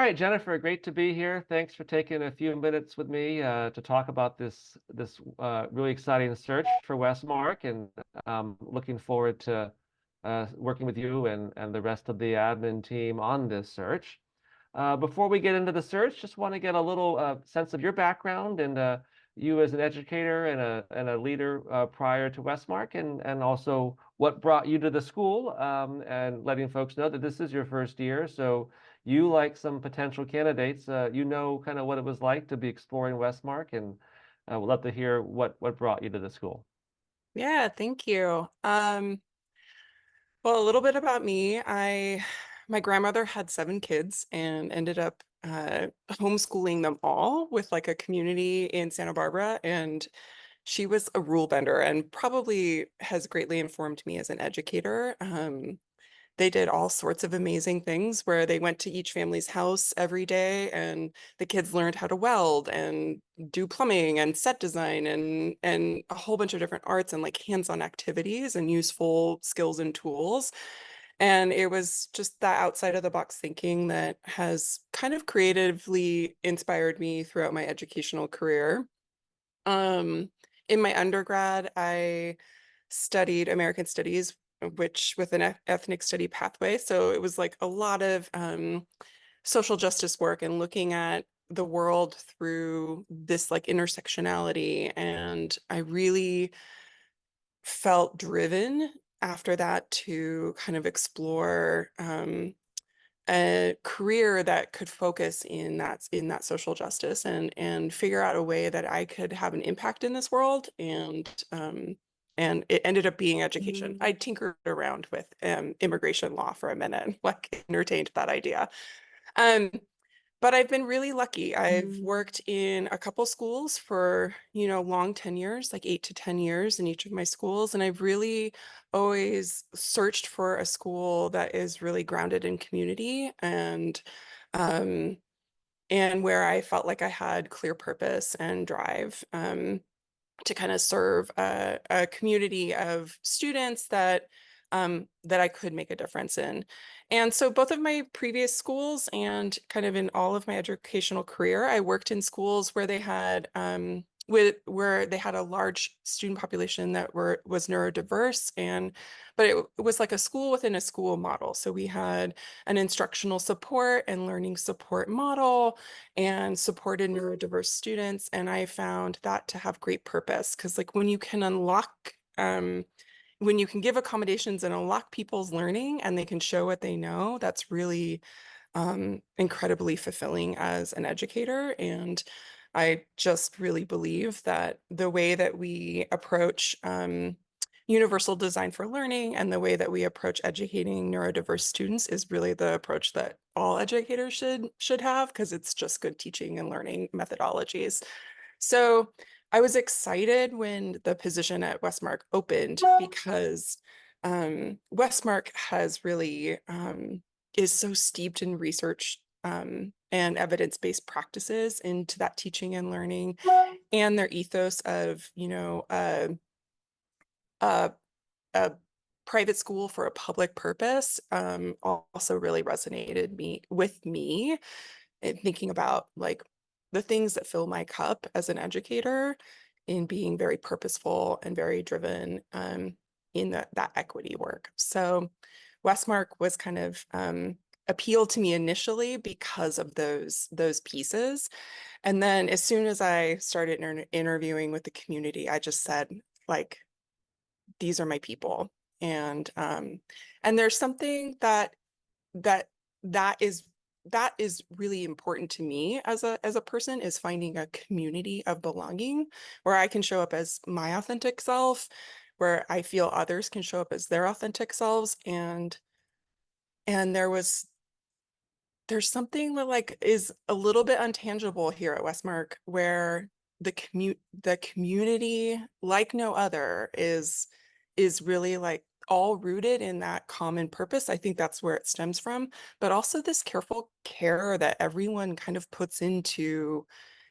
right, Jennifer, great to be here. Thanks for taking a few minutes with me to talk about this really exciting search for Westmark, and looking forward to working with you and the rest of the admin team on this search. Before we get into the search, just want to get a little sense of your background and you as an educator and a leader prior to Westmark, and also what brought you to the school, and letting folks know that this is your first year. So you, like some potential candidates, you know kind of what it was like to be exploring Westmark, and we'd love to hear what brought you to the school. Yeah, thank you. Well, a little bit about me. My grandmother had 7 kids and ended up homeschooling them all with like a community in Santa Barbara. And she was a rule bender and probably has greatly informed me as an educator. They did all sorts of amazing things where they went to each family's house every day and the kids learned how to weld and do plumbing and set design and a whole bunch of different arts and like hands-on activities and useful skills and tools. And it was just that outside of the box thinking that has kind of creatively inspired me throughout my educational career. Um, in my undergrad, I studied American Studies, which with an ethnic study pathway. So it was like a lot of social justice work and looking at the world through this like intersectionality. And I really felt driven after that to kind of explore a career that could focus in that social justice and figure out a way that I could have an impact in this world. And it ended up being education. I tinkered around with immigration law for a minute, like entertained that idea. Um, but I've been really lucky. I've worked in a couple schools for, long tenures, like 8 to 10 years in each of my schools. And I've really always searched for a school that is really grounded in community um, and where I felt like I had clear purpose and drive. To kind of serve a community of students that I could make a difference in. And so both of my previous schools and kind of in all of my educational career, I worked in schools where they had where they had a large student population that was neurodiverse, but it was like a school within a school model. So we had an instructional support and learning support model and supported neurodiverse students. And I found that to have great purpose because like when you can give accommodations and unlock people's learning and they can show what they know, that's really incredibly fulfilling as an educator. And I just really believe that the way that we approach universal design for learning and the way that we approach educating neurodiverse students is really the approach that all educators should have because it's just good teaching and learning methodologies. So I was excited when the position at Westmark opened because Westmark has really is so steeped in research and evidence-based practices into that teaching and learning and their ethos of, a, a private school for a public purpose also really resonated with me and thinking about like the things that fill my cup as an educator in being very purposeful and very driven in that equity work. So Westmark was kind of appealed to me initially because of those pieces. And then as soon as I started interviewing with the community, I just said, like, these are my people. And there's something that that is that is really important to me as a person is finding a community of belonging where I can show up as my authentic self, where I feel others can show up as their authentic selves. And there's something that like is a little bit untangible here at Westmark where the community like no other is really like all rooted in that common purpose. I think that's where it stems from, but also this careful care that everyone kind of puts into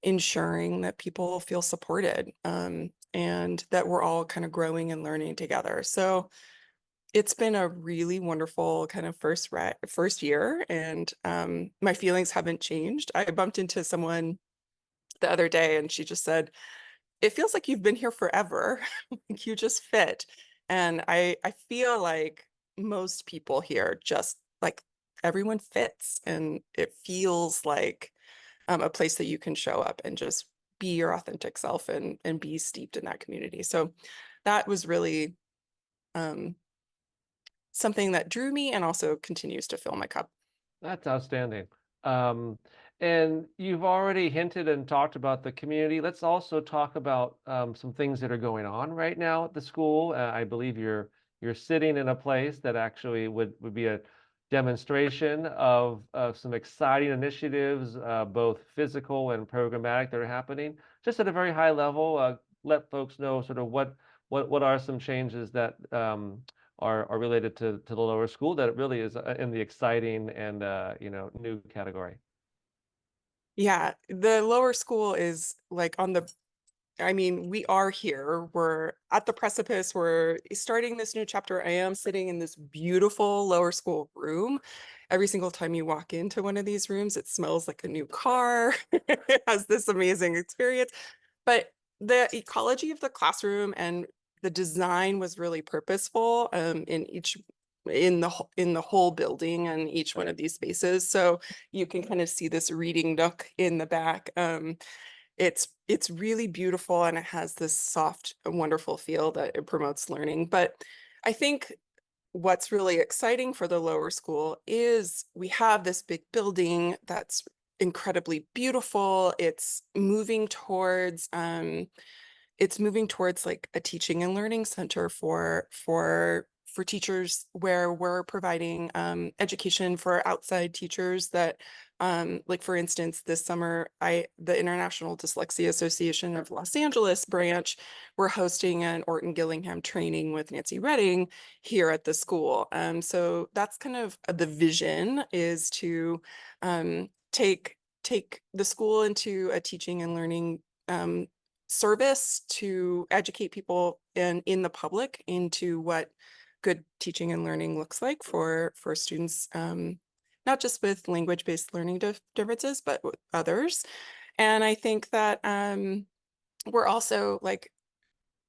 ensuring that people feel supported, and that we're all kind of growing and learning together. So It's been a really wonderful kind of first year, and my feelings haven't changed. I bumped into someone the other day, and she just said, "It feels like you've been here forever. Like you just fit." And I feel like most people here just like everyone fits, and it feels like a place that you can show up and just be your authentic self and be steeped in that community. So that was really um, something that drew me and also continues to fill my cup. That's outstanding. Um, and you've already hinted and talked about the community. Let's also talk about some things that are going on right now at the school. I believe you're sitting in a place that actually would be a demonstration of some exciting initiatives, both physical and programmatic, that are happening. Just at a very high level, let folks know sort of what are some changes that are related to the lower school that it really is in the exciting and new category. Yeah, the lower school is like on the I mean, we are here. We're at the precipice. We're starting this new chapter. I am sitting in this beautiful lower school room. Every single time you walk into one of these rooms, it smells like a new car. It has this amazing experience. But the ecology of the classroom and the design was really purposeful in the whole building and each one of these spaces. So you can kind of see this reading nook in the back. It's really beautiful and it has this soft, wonderful feel that it promotes learning. But I think what's really exciting for the lower school is we have this big building that's incredibly beautiful. It's moving towards like a teaching and learning center for teachers where we're providing education for outside teachers that like for instance this summer the International Dyslexia Association of Los Angeles branch, we're hosting an Orton Gillingham training with Nancy Redding here at the school. So that's kind of the vision, is to take the school into a teaching and learning service to educate people in the public into what good teaching and learning looks like for students, not just with language-based learning differences, but with others. And I think that we're also like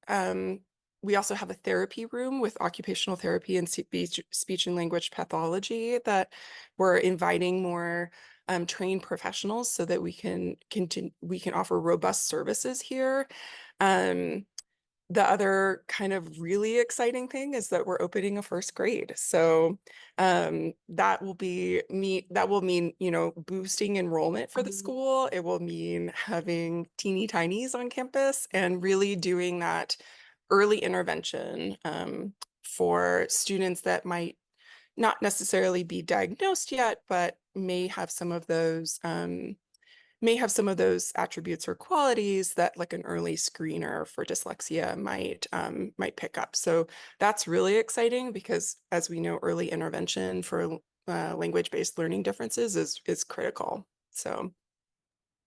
um, we also have a therapy room with occupational therapy and speech and language pathology that we're inviting more trained professionals so that we can offer robust services here. Um, the other kind of really exciting thing is that we're opening a first grade. So that will mean, you know, boosting enrollment for the school. It will mean having teeny tinies on campus and really doing that early intervention for students that might not necessarily be diagnosed yet, but may have some of those attributes or qualities that like an early screener for dyslexia might pick up. So that's really exciting because as we know, early intervention for language-based learning differences is critical. So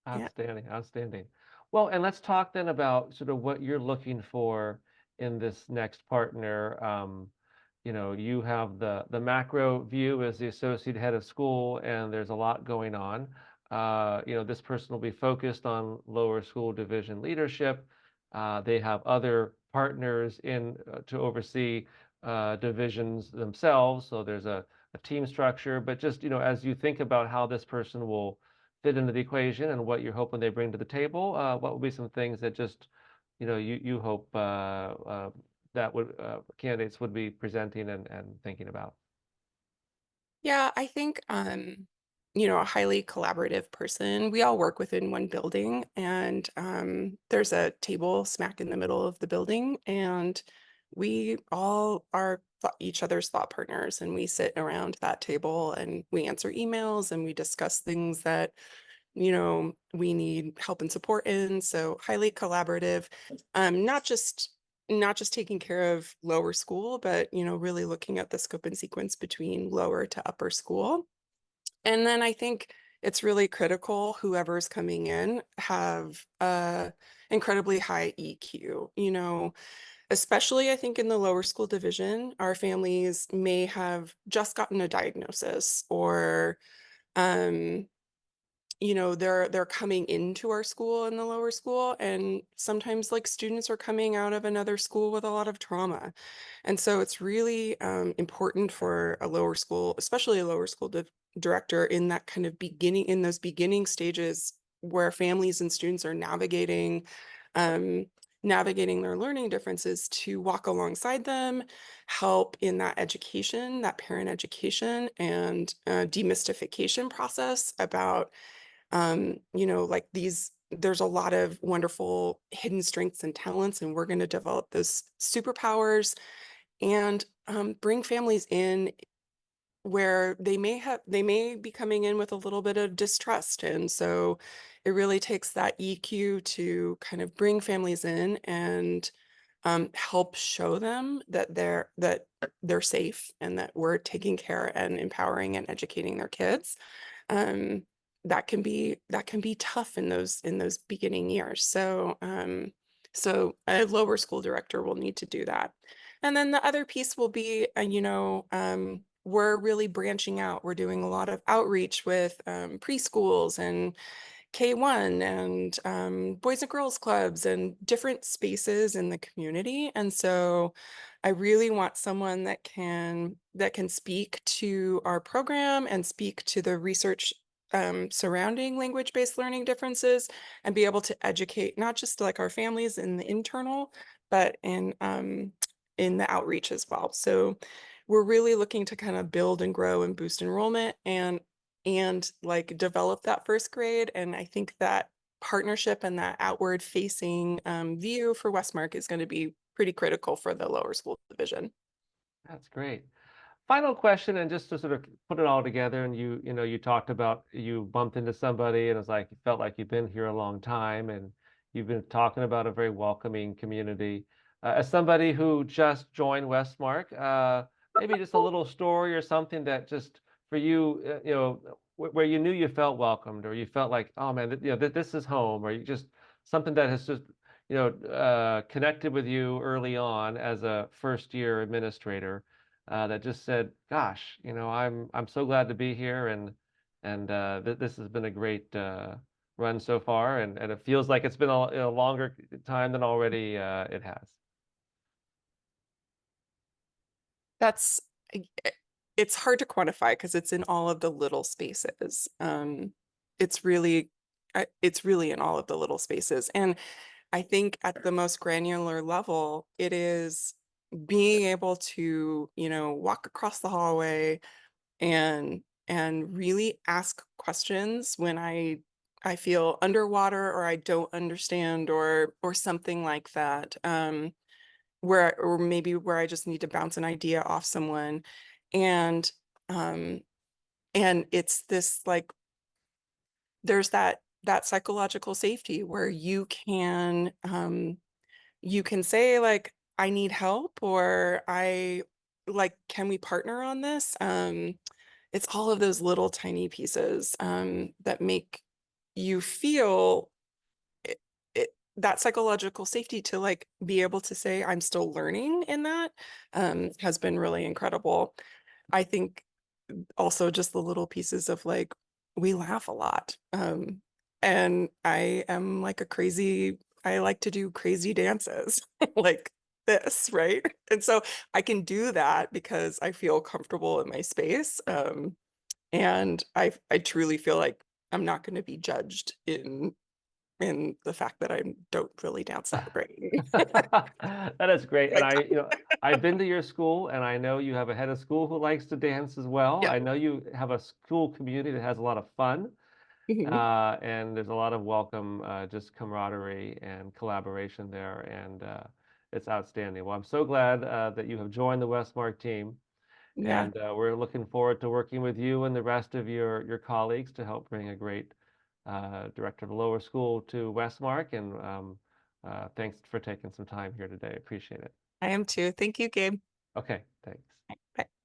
yeah. Outstanding, outstanding. Well, and let's talk then about sort of what you're looking for in this next partner. You have the macro view as the associate head of school, and there's a lot going on. This person will be focused on lower school division leadership. They have other partners in to oversee divisions themselves, so there's a team structure. But just, as you think about how this person will fit into the equation and what you're hoping they bring to the table, what would be some things that just, you hope that would candidates would be presenting and thinking about? Yeah, I think you know, a highly collaborative person. We all work within one building and there's a table smack in the middle of the building and we all are each other's thought partners and we sit around that table and we answer emails and we discuss things that, you know, we need help and support in. So highly collaborative, not just taking care of lower school, but you know, really looking at the scope and sequence between lower to upper school. And then I think it's really critical whoever's coming in have incredibly high EQ. You know, especially I think in the lower school division, our families may have just gotten a diagnosis or um they're coming into our school in the lower school, and sometimes like students are coming out of another school with a lot of trauma. And so it's really important for a lower school, especially a lower school director in that kind of beginning, in those beginning stages where families and students are um, navigating their learning differences, to walk alongside them, help in that education, that parent education and demystification process about like there's a lot of wonderful hidden strengths and talents, and we're going to develop those superpowers and bring families in where they may be coming in with a little bit of distrust. And so it really takes that EQ to kind of bring families in and help show them that they're safe and that we're taking care and empowering and educating their kids. um, that can be tough in those beginning years. So so a lower school director will need to do that. And then the other piece will be, we're really branching out. We're doing a lot of outreach with preschools and K1 and Boys and Girls Clubs and different spaces in the community. And so I really want someone that can speak to our program and speak to the research surrounding language-based learning differences, and be able to educate not just like our families in the internal, but in the outreach as well. So we're really looking to kind of build and grow and boost enrollment and like develop that first grade. And I think that partnership and that outward facing view for Westmark is going to be pretty critical for the lower school division. That's great. Final question, and just to sort of put it all together, and you talked about you bumped into somebody and it was like you felt like you've been here a long time, and you've been talking about a very welcoming community. As somebody who just joined Westmark, maybe just a little story or something that just for you, where you knew you felt welcomed, or you felt like, oh man, this is home, or you just something that has just connected with you early on as a first year administrator, that just said, "Gosh, I'm so glad to be here, and this has been a great run so far, and it feels like it's been a longer time than already it has." That's it's hard to quantify because it's in all of the little spaces. It's really it's really in all of the little spaces. And I think at the most granular level, it is being able to, walk across the hallway and really ask questions when I feel underwater or I don't understand or something like that. Or maybe where I just need to bounce an idea off someone. And um and it's this like there's that psychological safety where you can say like I need help, or I like, can we partner on this? It's all of those little tiny pieces that make you feel it, that psychological safety to like be able to say I'm still learning in that has been really incredible. I think also just the little pieces of like we laugh a lot. And I am like I like to do crazy dances like this, right? And so I can do that because I feel comfortable in my space. And I truly feel like I'm not going to be judged in the fact that I don't really dance that great. That is great. And Like, I've been to your school, and I know you have a head of school who likes to dance as well. yeah. I know you have a school community that has a lot of fun, Mhm. and there's a lot of welcome, just camaraderie and collaboration there, and it's outstanding. Well, I'm so glad that you have joined the Westmark team, Yeah, and we're looking forward to working with you and the rest of your colleagues to help bring a great director of the lower school to Westmark. And thanks for taking some time here today. Appreciate it. I am too. Thank you, Gabe. Okay, thanks. Bye.